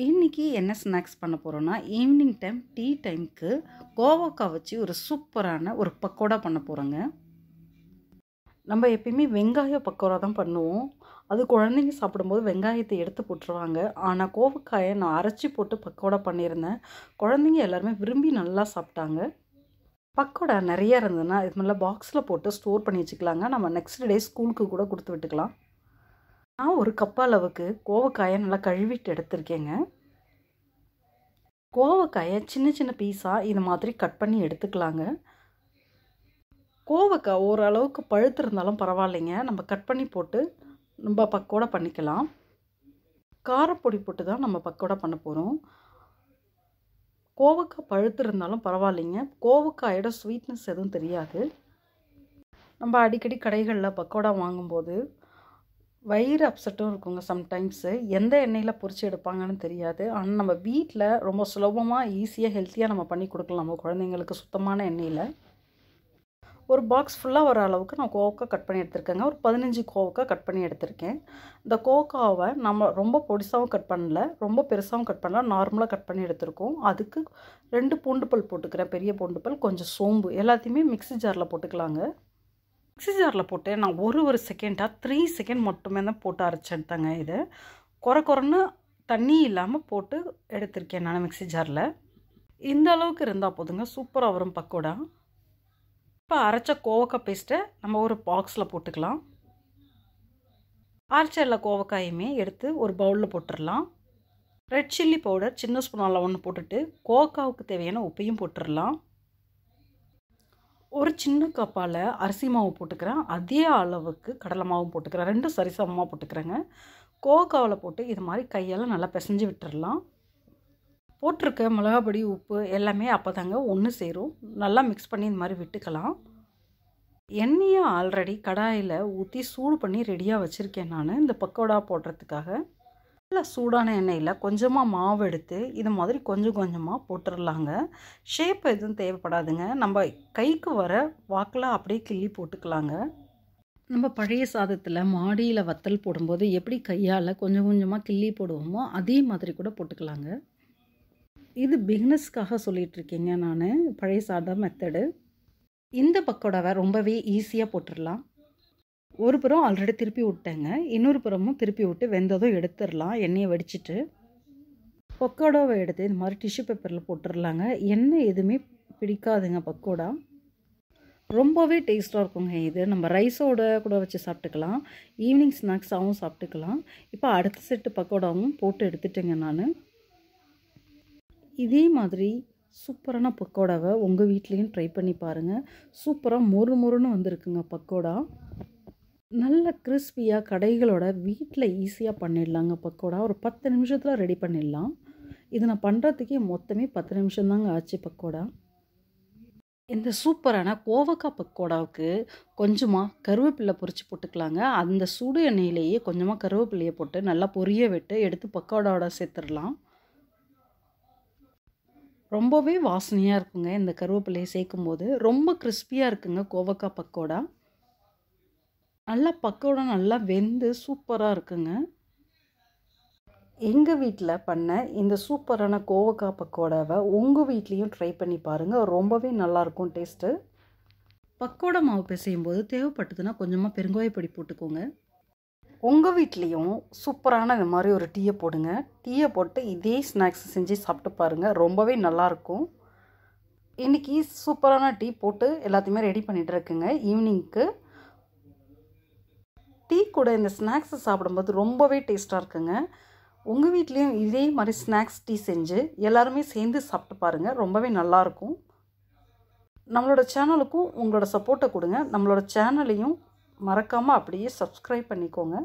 இன்னைக்கு என்ன ஸ்நாக்ஸ் பண்ண போகிறோன்னா, ஈவினிங் டைம் டீ டைமுக்கு கோவக்காய் வச்சு ஒரு சூப்பரான ஒரு பக்கோடா பண்ண போகிறோங்க. நம்ம எப்பயுமே வெங்காய பக்கோடா தான் பண்ணுவோம். அது குழந்தைங்க சாப்பிடும்போது வெங்காயத்தை எடுத்து போட்டுருவாங்க. ஆனால் கோவக்காயை நான் அரைச்சி போட்டு பக்கோடா பண்ணியிருந்தேன். குழந்தைங்க எல்லாருமே விரும்பி நல்லா சாப்பிட்டாங்க. பக்கோடா நிறைய இருந்ததுன்னா இது மாதிரிலாம் பாக்ஸில் போட்டு ஸ்டோர் பண்ணி வச்சுக்கலாங்க. நம்ம நெக்ஸ்ட் டே ஸ்கூலுக்கு கூட கொடுத்து விட்டுக்கலாம். நான் ஒரு கப் அளவுக்கு கோவக்காயை நல்லா கழுவிட்டு எடுத்திருக்கேங்க. கோவக்காயை சின்ன சின்ன பீஸாக இது மாதிரி கட் பண்ணி எடுத்துக்கலாங்க. கோவக்காய் ஓரளவுக்கு பழுத்திருந்தாலும் பரவாயில்லைங்க, நம்ம கட் பண்ணி போட்டு நம்ம பக்கோடா பண்ணிக்கலாம். காரப்பொடி போட்டு தான் நம்ம பக்கோடா பண்ண போகிறோம். கோவக்காய் பழுத்திருந்தாலும் பரவாயில்லைங்க, கோவக்காயோட ஸ்வீட்னஸ் எதுவும் தெரியாது. நம்ம அடிக்கடி கடைகளில் பக்கோடா வாங்கும்போது வயிறு அப்செட்டும் இருக்குங்க. சம்டைம்ஸு எந்த எண்ணெயில் பொரிச்சு எடுப்பாங்கன்னு தெரியாது. ஆனால் நம்ம வீட்டில் ரொம்ப சுலபமாக ஈஸியாக ஹெல்த்தியாக நம்ம பண்ணி கொடுக்கலாம் நம்ம குழந்தைங்களுக்கு சுத்தமான எண்ணெயில். ஒரு பாக்ஸ் ஃபுல்லாக வர அளவுக்கு நான் கோவக்காய் கட் பண்ணி எடுத்திருக்கேங்க. ஒரு 15 கோவக்காய் கட் பண்ணி எடுத்திருக்கேன். இந்த கோவக்காவை நம்ம ரொம்ப பொடிசாகவும் கட் பண்ணல, ரொம்ப பெருசாகவும் கட் பண்ணல, நார்மலாக கட் பண்ணி எடுத்திருக்கோம். அதுக்கு 2 பூண்டு பல் போட்டுக்கிறேன், பெரிய பூண்டு பல், கொஞ்சம் சோம்பு, எல்லாத்தையுமே மிக்ஸி ஜாரில் போட்டுக்கலாங்க. மிக்ஸி ஜாரில் போட்டு நான் ஒரு செகண்டாக 3 செகண்ட் மட்டுமே தான் போட்டு அரைச்சி எடுத்தேங்க. இது குறைன்னு தண்ணி இல்லாமல் போட்டு எடுத்திருக்கேன் நான் மிக்ஸி ஜாரில். இந்த அளவுக்கு இருந்தால் போதுங்க, சூப்பராக வரும் பக்கோடா. இப்போ அரைச்ச கோவக்காய் பேஸ்ட்டை நம்ம ஒரு பாக்ஸில் போட்டுக்கலாம். அரைச்ச எல்லா கோவக்காயுமே எடுத்து ஒரு பவுலில் போட்டுடலாம். ரெட் சில்லி பவுடர் சின்ன ஸ்பூனால் 1 போட்டுட்டு கோவக்காவுக்கு தேவையான உப்பையும் போட்டுடலாம். ஒரு சின்ன கப்பால் அரிசி மாவு போட்டுக்கிறேன், அதே அளவுக்கு கடலை மாவும் போட்டுக்கிறேன், 2 சரிசமமாக போட்டுக்கிறேங்க. கோவக்காவில் போட்டு இது மாதிரி கையால் நல்லா பிசைஞ்சு விட்டுடலாம். போட்டிருக்க மிளகாப்பொடி, உப்பு எல்லாமே அப்போ தாங்க ஒன்று சேரும். நல்லா மிக்ஸ் பண்ணி இந்த மாதிரி விட்டுக்கலாம். எண்ணெயை ஆல்ரெடி கடாயில் ஊற்றி சூடு பண்ணி ரெடியாக வச்சுருக்கேன் நான் இந்த பக்கோடா போடுறதுக்காக. நல்லா சூடான எண்ணெயில் கொஞ்சமாக மாவு எடுத்து இது மாதிரி கொஞ்சம் கொஞ்சமாக போட்டுடலாங்க. ஷேப் எதுவும் தேவைப்படாதுங்க, நம்ம கைக்கு வர வாக்கில் அப்படியே கிள்ளி போட்டுக்கலாங்க. நம்ம பழைய சாதத்தில் மாடியில் வத்தல் போடும்போது எப்படி கையால் கொஞ்சம் கொஞ்சமாக கிள்ளி போடுவோமோ அதே மாதிரி கூட போட்டுக்கலாங்க. இது பிகினர்ஸ்க்காக சொல்லிகிட்ருக்கேங்க நான், பழைய சாதம் மெத்தடு. இந்த பக்கோடாவை ரொம்பவே ஈஸியாக போட்டுடலாம். ஒரு புறம் ஆல்ரெடி திருப்பி விட்டேங்க, இன்னொரு புறமும் திருப்பி விட்டு வெந்ததும் எடுத்துடலாம். எண்ணெயை வடிச்சிட்டு பக்கோடாவை எடுத்து இந்த மாதிரி டிஷ்யூ பேப்பரில் போட்டுடலாங்க. எண்ணெய் எதுவுமே பிடிக்காதுங்க பக்கோடா, ரொம்பவே டேஸ்ட்டாக இருக்குங்க. இது நம்ம ரைஸோட கூட வச்சு சாப்பிட்டுக்கலாம், ஈவினிங் ஸ்நாக்ஸாகவும் சாப்பிட்டுக்கலாம். இப்போ அடுத்த செட்டு பக்கோடாவும் போட்டு எடுத்துட்டேங்க நான். இதே மாதிரி சூப்பரான பக்கோடாவை உங்கள் வீட்லேயும் ட்ரை பண்ணி பாருங்கள். சூப்பராக மொறுன்னு வந்திருக்குங்க பக்கோடா. நல்ல கிறிஸ்பியாக கடைகளோட வீட்டில் ஈஸியாக பண்ணிடலாங்க பக்கோடா. ஒரு 10 நிமிஷத்தில் ரெடி பண்ணிடலாம். இது நான் பண்ணுறதுக்கே மொத்தமே 10 நிமிஷம் தாங்க ஆச்சு பக்கோடா. இந்த சூப்பரான கோவக்காய் பக்கோடாவுக்கு கொஞ்சமாக கருவேப்பிலை பொரிச்சு போட்டுக்கலாங்க. அந்த சுடு எண்ணெயிலேயே கொஞ்சமாக கருவேப்பிலையை போட்டு நல்லா பொரிய விட்டு எடுத்து பக்கோடாவோட சேர்த்துடலாம். ரொம்பவே வாசனையாக இருக்குங்க இந்த கருவேப்பிலையை சேர்க்கும்போது. ரொம்ப கிறிஸ்பியாக இருக்குங்க கோவக்காய் பக்கோடா. நல்லா பக்கோடா நல்லா வெந்து சூப்பராக இருக்குங்க. எங்கள் வீட்டில் பண்ண இந்த சூப்பரான கோவக்காய் பக்கோடாவை உங்கள் வீட்லேயும் ட்ரை பண்ணி பாருங்கள், ரொம்பவே நல்லாயிருக்கும் டேஸ்ட்டு. பக்கோடா மாவு பிசையும் போது தேவைப்பட்டதுன்னா கொஞ்சமாக பெருங்காயப்பொடி போட்டுக்கோங்க. உங்கள் வீட்லேயும் சூப்பரான இந்த மாதிரி ஒரு டீயை போடுங்க. டீயை போட்டு இதே ஸ்நாக்ஸ் செஞ்சு சாப்பிட்டு பாருங்கள், ரொம்பவே நல்லாயிருக்கும். இன்றைக்கி சூப்பரான டீ போட்டு எல்லாத்தையுமே ரெடி பண்ணிகிட்டு இருக்குங்க. ஈவினிங்க்கு டீ கூட இந்த ஸ்நாக்ஸை சாப்பிடும்போது ரொம்பவே டேஸ்ட்டாக இருக்குங்க. உங்கள் வீட்லேயும் இதே மாதிரி ஸ்நாக்ஸ் டீ செஞ்சு எல்லாருமே சேர்ந்து சாப்பிட்டு பாருங்கள், ரொம்பவே நல்லாயிருக்கும். நம்மளோட சேனலுக்கும் உங்களோட சப்போர்ட்டை கொடுங்க. நம்மளோட சேனலையும் மறக்காமல் அப்படியே சப்ஸ்கிரைப் பண்ணிக்கோங்க.